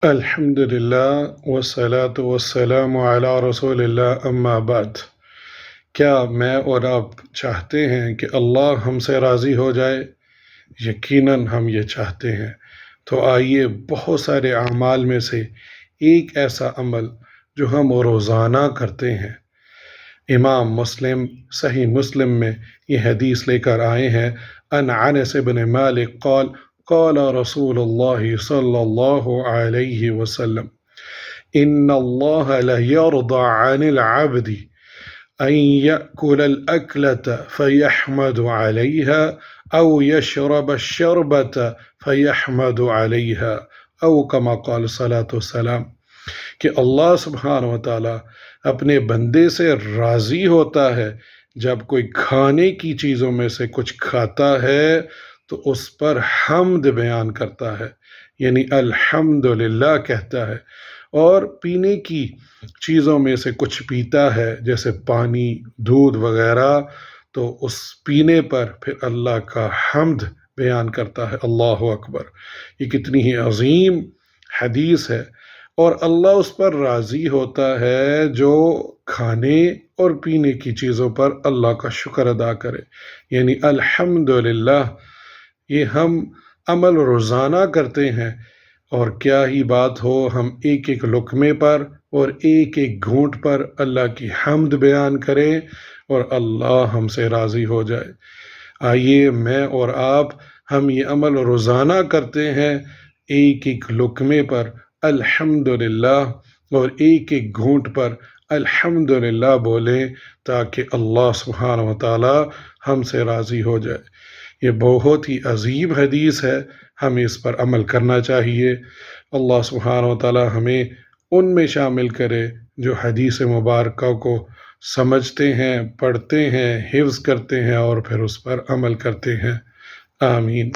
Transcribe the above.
الحمد للہ والصلاة والسلام علی رسول اللہ اما بعد۔ کیا میں اور آپ چاہتے ہیں کہ اللہ ہم سے راضی ہو جائے؟ یقیناً ہم یہ چاہتے ہیں۔ تو آئیے بہت سارے اعمال میں سے ایک ایسا عمل جو ہم روزانہ کرتے ہیں۔ امام مسلم صحیح مسلم میں یہ حدیث لے کر آئے ہیں، ان انس بن مالک قال قال رسول اللہ صلی اللہ علیہ وسلم ان اللہ لیرضى عن العبد ان يأكل الأكلة فيحمد عليها او يشرب الشربة فيحمد عليها او كما قال صلاة والسلام، کہ اللہ سبحانہ و تعالیٰ اپنے بندے سے راضی ہوتا ہے جب کوئی کھانے کی چیزوں میں سے کچھ کھاتا ہے تو اس پر حمد بیان کرتا ہے، یعنی الحمدللہ کہتا ہے، اور پینے کی چیزوں میں سے کچھ پیتا ہے جیسے پانی، دودھ وغیرہ، تو اس پینے پر پھر اللہ کا حمد بیان کرتا ہے۔ اللہ اکبر! یہ کتنی ہی عظیم حدیث ہے، اور اللہ اس پر راضی ہوتا ہے جو کھانے اور پینے کی چیزوں پر اللہ کا شکر ادا کرے، یعنی الحمدللہ۔ یہ ہم عمل روزانہ کرتے ہیں، اور کیا ہی بات ہو ہم ایک ایک لقمے پر اور ایک ایک گھونٹ پر اللہ کی حمد بیان کریں اور اللہ ہم سے راضی ہو جائے۔ آئیے میں اور آپ ہم یہ عمل روزانہ کرتے ہیں، ایک ایک لقمے پر الحمدللہ اور ایک ایک گھونٹ پر الحمدللہ بولیں، تاکہ اللہ سبحانہ و تعالی ہم سے راضی ہو جائے۔ یہ بہت ہی عظیم حدیث ہے، ہمیں اس پر عمل کرنا چاہیے۔ اللہ سبحانہ و تعالی ہمیں ان میں شامل کرے جو حدیث مبارکہ کو سمجھتے ہیں، پڑھتے ہیں، حفظ کرتے ہیں اور پھر اس پر عمل کرتے ہیں۔ آمین۔